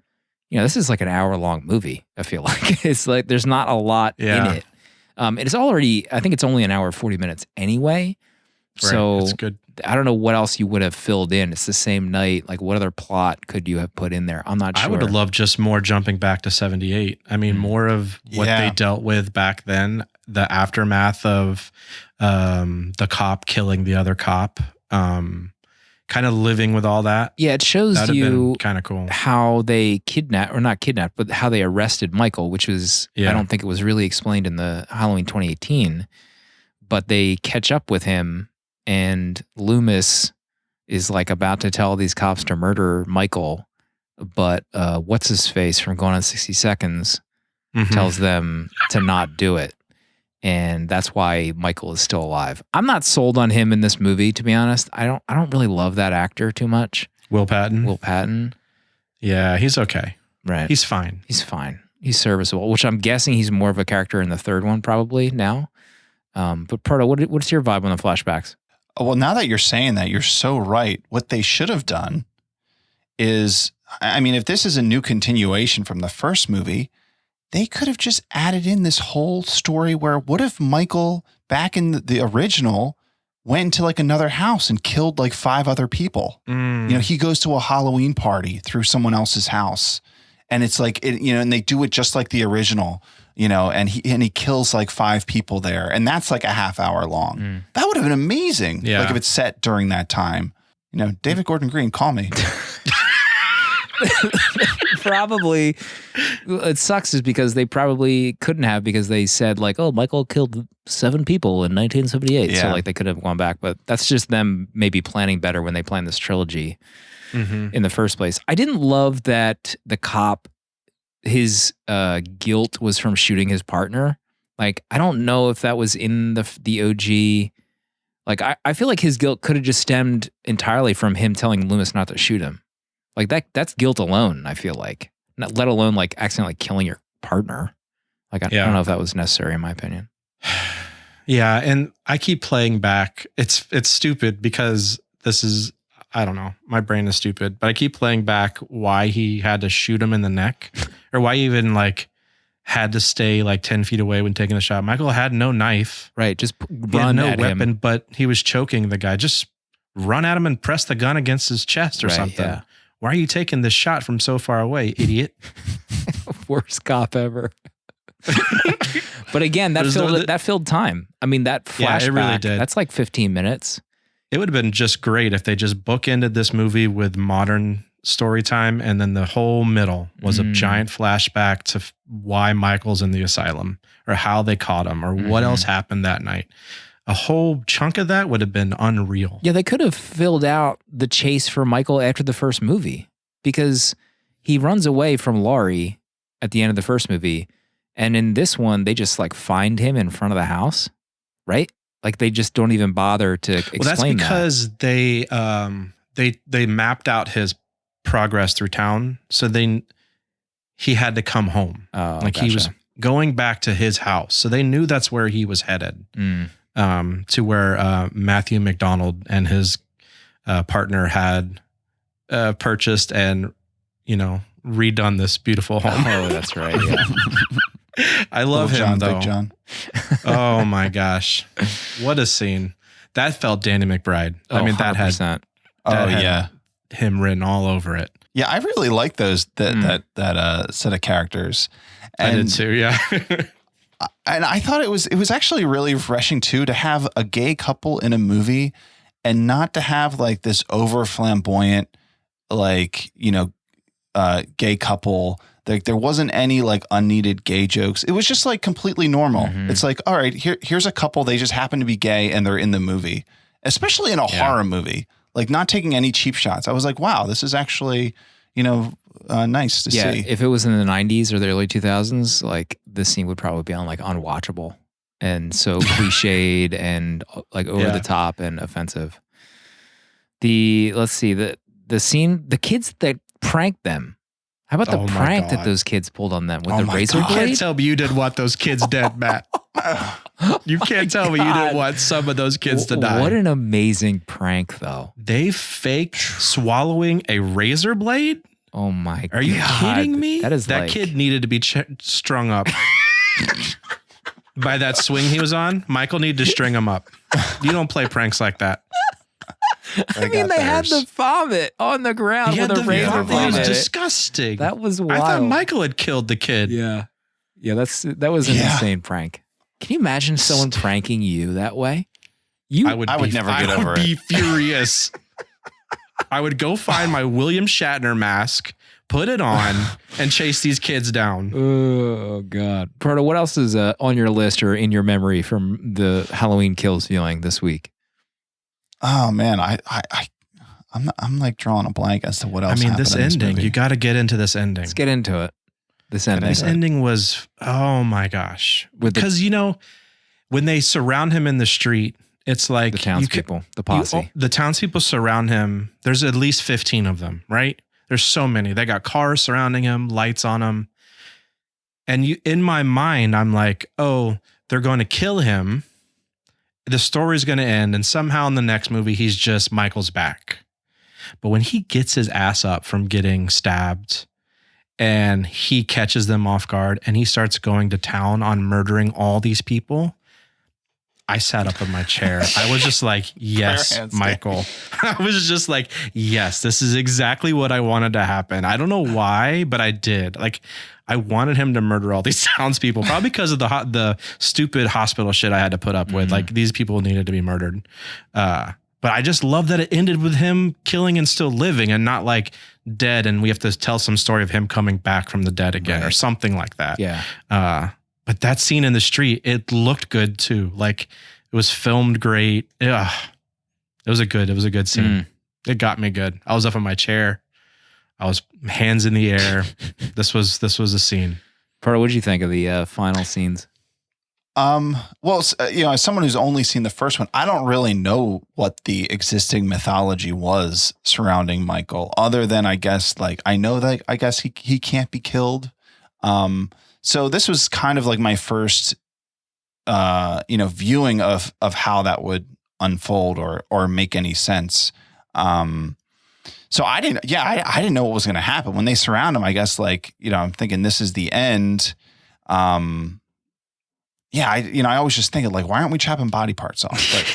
this is like an hour-long movie, I feel like. It's like there's not a lot in it. It's already, I think it's only an hour 40 minutes anyway. Right. So it's good. I don't know what else you would have filled in. It's the same night. Like what other plot could you have put in there? I'm not sure. I would have loved just more jumping back to 78. I mean, more of what they dealt with back then, the aftermath of the cop killing the other cop, kind of living with all that. Yeah, it shows you kind of cool how they but how they arrested Michael, which was, I don't think it was really explained in the Halloween 2018, but they catch up with him. And Loomis is like about to tell these cops to murder Michael, but what's his face from Going on 60 Seconds tells them to not do it. And that's why Michael is still alive. I'm not sold on him in this movie, to be honest. I don't really love that actor too much. Will Patton. Will Patton. Yeah, he's okay. Right. He's fine. He's fine. He's serviceable, which I'm guessing he's more of a character in the third one probably now. But Proto, what's your vibe on the flashbacks? Oh, well, now that you're saying that, you're so right. What they should have done is, I mean, if this is a new continuation from the first movie, they could have just added in this whole story where what if Michael back in the original went into like another house and killed like 5 other people. You know, he goes to a Halloween party through someone else's house and it's like, and they do it just like the original, and he kills like 5 people there. And that's like a half hour long. That would have been amazing. Yeah. Like if it's set during that time, David Gordon Green, call me. Probably. It sucks is because they probably couldn't have because they said like, oh, Michael killed 7 people in 1978. Yeah. So like they could have gone back, but that's just them maybe planning better when they planned this trilogy in the first place. I didn't love that the cop, his guilt was from shooting his partner. Like, I don't know if that was in the OG. Like, I feel like his guilt could have just stemmed entirely from him telling Loomis not to shoot him. Like that's guilt alone, I feel like. Not let alone like accidentally killing your partner. Like I don't know if that was necessary in my opinion. Yeah, and I keep playing back. It's stupid because this is, I don't know, my brain is stupid, but I keep playing back why he had to shoot him in the neck or why he even like had to stay like 10 feet away when taking the shot. Michael had no knife. Right, just He had run no at weapon, him. but he was choking the guy. Just run at him and press the gun against his chest or Right, something. yeah. Why are you taking this shot from so far away, idiot? Worst cop ever. But again, that filled time. I mean, that flashback, Yeah, it really did. That's like 15 minutes. It would have been just great if they just bookended this movie with modern story time and then the whole middle was a giant flashback to why Michael's in the asylum or how they caught him or what else happened that night. A whole chunk of that would have been unreal. Yeah, they could have filled out the chase for Michael after the first movie because he runs away from Laurie at the end of the first movie. And in this one, they just like find him in front of the house, right? Like they just don't even bother to explain that. Well, that's because they mapped out his progress through town. So he had to come home. Oh, like he was going back to his house. So they knew that's where he was headed. To where Matthew McDonald and his partner had purchased and, redone this beautiful home. Oh, that's right. Yeah. I love Little him, John, though. Big John. Oh, my gosh. What a scene. That felt Danny McBride. Oh, I mean, that 100%. had Yeah. him written all over it. Yeah, I really like those that set of characters. I did too, yeah. And I thought it was actually really refreshing too to have a gay couple in a movie and not to have like this over flamboyant, like, gay couple. Like there wasn't any like unneeded gay jokes. It was just like completely normal. It's like, all right, here's a couple. They just happen to be gay and they're in the movie, especially in a horror movie, like not taking any cheap shots. I was like, wow, this is actually, nice to see. If it was in the 90s or the early 2000s, like this scene would probably be on like unwatchable and so cliched and like over the top and offensive. Let's see, the scene, the kids that pranked them. How about the prank that those kids pulled on them with the razor You blade? can't tell me you didn't want those kids dead, Matt. You can't tell me you didn't want some of those kids to die. What an amazing prank, though. They faked swallowing a razor blade? Oh my God. Are you kidding me? That kid needed to be strung up. By that swing he was on, Michael needed to string him up. You don't play pranks like that. I mean, they had the vomit on the ground with a razor blade. It was disgusting. That was wild. I thought Michael had killed the kid. Yeah. Yeah, that was an insane prank. Can you imagine someone pranking you that way? I would never get over it. I would be furious. I would go find my William Shatner mask, put it on, and chase these kids down. Oh, God. Proto, what else is on your list or in your memory from the Halloween Kills viewing this week? Oh man, I'm like drawing a blank as to what else. I mean, happened this in ending. movie. You got to get into this ending. Let's get into it. This ending was, oh my gosh. Because, when they surround him in the street It's like The townspeople, the posse. the townspeople surround him. There's at least 15 of them, right? There's so many. They got cars surrounding him, lights on him. And in my mind, I'm like, oh, they're going to kill him. The story's going to end. And somehow in the next movie, he's just Michael's back. But when he gets his ass up from getting stabbed and he catches them off guard and he starts going to town on murdering all these people, I sat up in my chair. I was just like, yes, Michael. I was just like, yes, this is exactly what I wanted to happen. I don't know why, but I did. Like, I wanted him to murder all these townspeople, probably because of the stupid hospital shit I had to put up with. Like, these people needed to be murdered. But I just love that it ended with him killing and still living and not like dead. And we have to tell some story of him coming back from the dead again or something like that. Yeah. But that scene in the street, it looked good too. Like it was filmed great. Yeah. It was a good scene. It got me good. I was up in my chair. I was hands in the air. This was a scene. Pardo, what did you think of the final scenes? Well, as someone who's only seen the first one, I don't really know what the existing mythology was surrounding Michael, other than I guess he can't be killed. So this was kind of like my first, viewing of how that would unfold or make any sense. So I didn't know what was going to happen when they surround him. I guess I'm thinking this is the end. I always just think why aren't we chopping body parts off? But,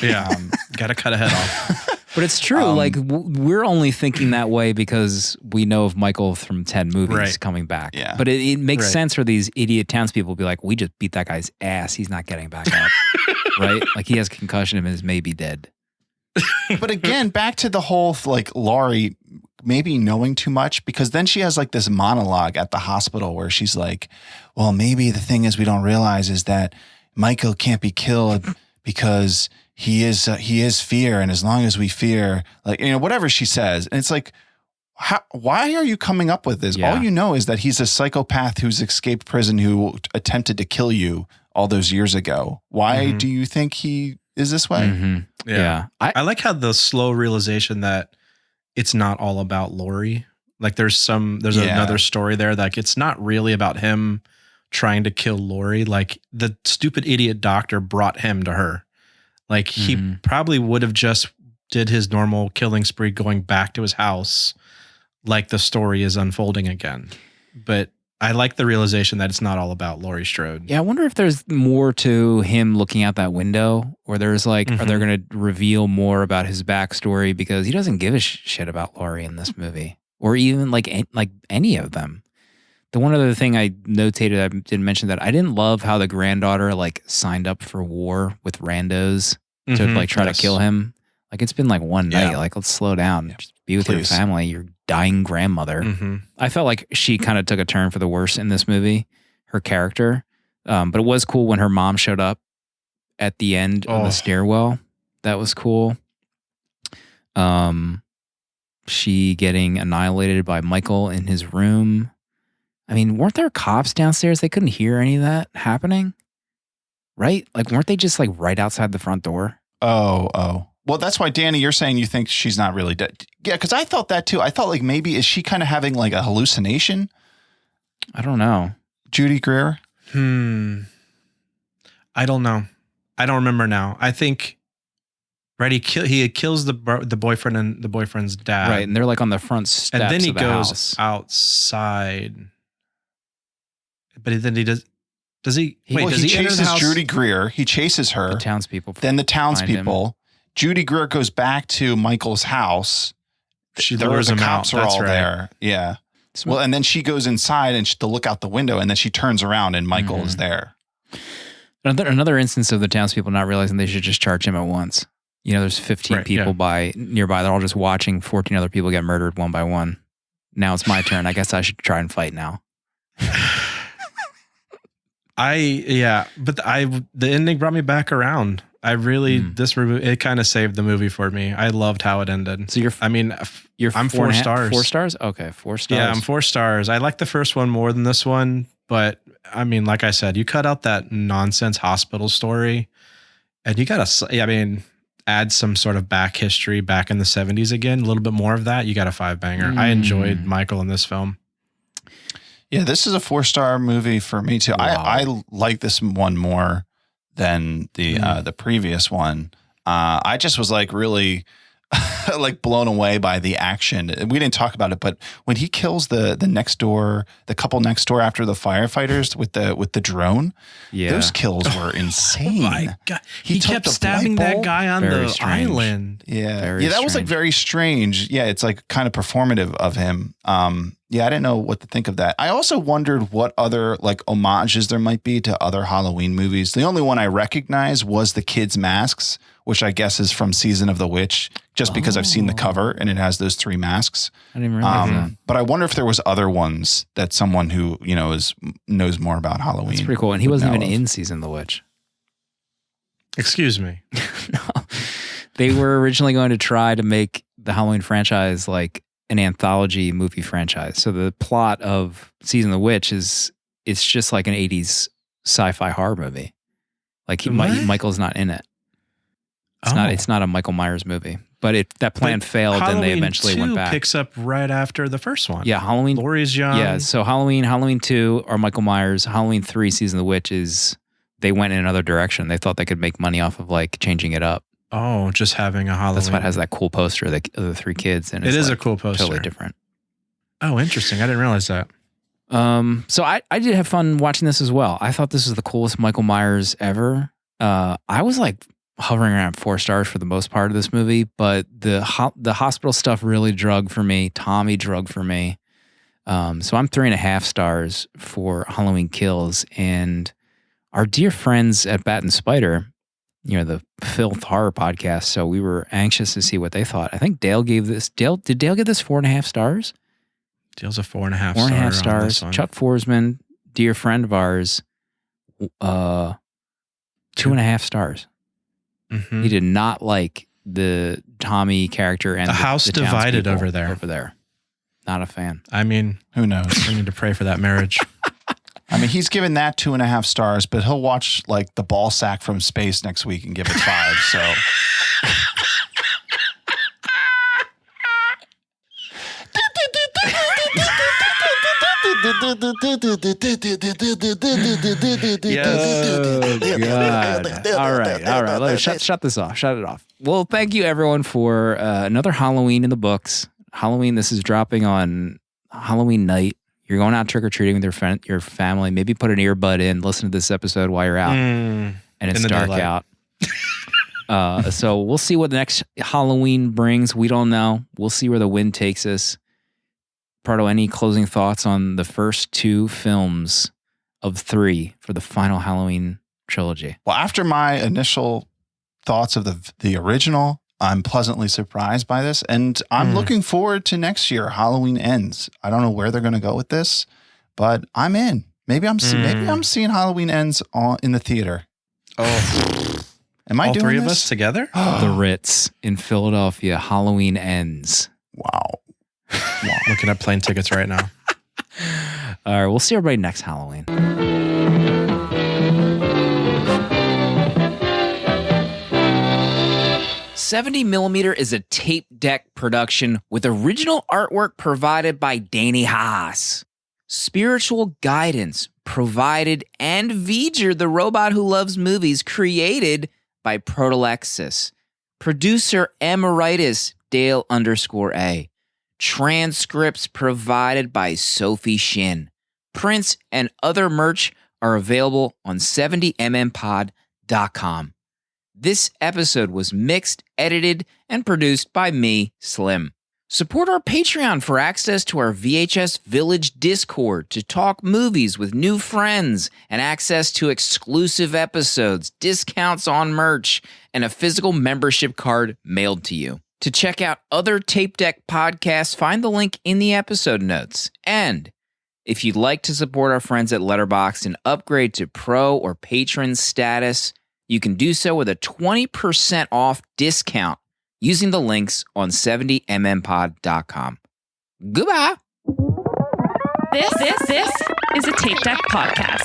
got to cut a head off. But it's true. We're only thinking that way because we know of Michael from 10 movies coming back. Yeah. But it makes sense for these idiot townspeople to be like, we just beat that guy's ass. He's not getting back up. Right? Like he has concussion and is maybe dead. But again, back to the whole Laurie maybe knowing too much, because then she has this monologue at the hospital where she's like, well, maybe the thing is we don't realize is that Michael can't be killed because he is fear. And as long as we fear, whatever she says, and it's like, why are you coming up with this? Yeah. All you know is that he's a psychopath who's escaped prison who attempted to kill you all those years ago. Why do you think he is this way? Mm-hmm. Yeah. I like how the slow realization that it's not all about Laurie. Like there's another story there. Like it's not really about him trying to kill Laurie. Like the stupid idiot doctor brought him to her. Like he probably would have just did his normal killing spree going back to his house. Like the story is unfolding again. But I like the realization that it's not all about Laurie Strode. Yeah, I wonder if there's more to him looking out that window, or there's are they going to reveal more about his backstory, because he doesn't give a shit about Laurie in this movie, or even like any of them. The one other thing I notated, I didn't mention, that I didn't love how the granddaughter signed up for war with randos to try to kill him. Like it's been one night. Like let's slow down. Yeah. Just be with your family. Your dying grandmother. I felt like she kind of took a turn for the worse in this movie, her character. But it was cool when her mom showed up at the end of the stairwell. That was cool. She getting annihilated by Michael in his room. I mean, weren't there cops downstairs? They couldn't hear any of that happening, right? Weren't they just right outside the front door? Oh. Well, that's why, Danny, you're saying you think she's not really dead. Yeah, because I thought that too. I thought maybe is she kind of having a hallucination? I don't know. Judy Greer? I don't know. I don't remember now. I think, right, he kills the boyfriend and the boyfriend's dad. Right, and they're on the front steps and then he of the goes house. Outside. But then he does he? He chases Judy Greer. He chases her. The townspeople. Then the townspeople. Judy Greer goes back to Michael's house. She lures him out. The cops are all there. Yeah. Well, and then she goes inside and to look out the window, and then she turns around and Michael is there. Another instance of the townspeople not realizing they should just charge him at once. There's 15 people nearby. They're all just watching 14 other people get murdered one by one. Now it's my turn. I guess I should try and fight now. But the ending brought me back around. I really it kind of saved the movie for me. I loved how it ended. So I'm 4 stars. 4 stars? Okay, 4 stars. Yeah, I'm 4 stars. I like the first one more than this one, but I mean, like I said, you cut out that nonsense hospital story, and you gotta. I mean, add some sort of back history back in the 70s again, a little bit more of that, you got a 5-banger. I enjoyed Michael in this film. Yeah, this is a 4-star movie for me too. Wow. I like this one more than the previous one. I just was like really like blown away by the action. We didn't talk about it, but when he kills the couple next door after the firefighters with the drone, those kills were insane. Oh my God. He kept stabbing that guy on the island. Yeah. That was like very strange. Yeah, it's like kind of performative of him. Yeah, I didn't know what to think of that. I also wondered what other like homages there might be to other Halloween movies. The only one I recognized was the kids' masks, which I guess is from Season of the Witch, just because I've seen the cover and it has those 3 masks. I didn't realize that. But I wonder if there was other ones that someone who, knows more about Halloween. That's pretty cool. And he wasn't even in Season of the Witch. Excuse me. No. They were originally going to try to make the Halloween franchise like an anthology movie franchise. So the plot of Season of the Witch it's just like an 80s sci-fi horror movie. Like Michael's not in it. It's not a Michael Myers movie. But that plan failed, and they eventually went back. Picks up right after the first one. Yeah, Halloween. Laurie's young. Yeah, so Halloween 2 are Michael Myers. Halloween 3, Season of the Witch they went in another direction. They thought they could make money off of like changing it up. Oh, just having a Halloween. That's why it has that cool poster of the 3 kids. And it is like a cool poster. Totally different. Oh, interesting. I didn't realize that. So I did have fun watching this as well. I thought this was the coolest Michael Myers ever. I was like hovering around 4 stars for the most part of this movie, but the hospital stuff really drug for me. Tommy drug for me. So I'm 3.5 stars for Halloween Kills. And our dear friends at Bat and Spider, the Filth Horror podcast. So we were anxious to see what they thought. I think Did Dale give this 4.5 stars? Dale's a 4.5 4.5 stars. Chuck Forsman, dear friend of ours, 2.5 stars. Mm-hmm. He did not like the Tommy character and the house divided over there. Not a fan. I mean, who knows? We need to pray for that marriage. I mean, he's given that 2.5 stars, but he'll watch like The Ball Sack from Space next week and give it 5. So. God. All right. Let's shut this off. Shut it off. Well, thank you everyone for another Halloween in the books. Halloween, this is dropping on Halloween night. You're going out trick-or-treating with your family. Maybe put an earbud in, listen to this episode while you're out. And it's dark out. So we'll see what the next Halloween brings. We don't know. We'll see where the wind takes us. Pardo, any closing thoughts on the first 2 films of 3 for the final Halloween trilogy? Well, after my initial thoughts of the original, I'm pleasantly surprised by this, and I'm looking forward to next year. Halloween Ends. I don't know where they're going to go with this, but I'm in. Maybe I'm seeing Halloween Ends in the theater. Oh, am I all doing 3 this? of us together? The Ritz in Philadelphia. Halloween Ends. Wow. Looking at plane tickets right now. All right, we'll see everybody next Halloween. 70mm is a tape deck production with original artwork provided by Danny Haas. Spiritual guidance provided and V'ger, the robot who loves movies, created by Protolexis. Producer Emeritus Dale_A. Transcripts provided by Sophie Shin. Prints and other merch are available on 70mmpod.com. This episode was mixed, edited, and produced by me, Slim. Support our Patreon for access to our VHS Village Discord to talk movies with new friends and access to exclusive episodes, discounts on merch, and a physical membership card mailed to you. To check out other Tape Deck podcasts, find the link in the episode notes. And if you'd like to support our friends at Letterboxd and upgrade to pro or patron status, you can do so with a 20% off discount using the links on 70mmpod.com. Goodbye. This is a Tape Deck podcast.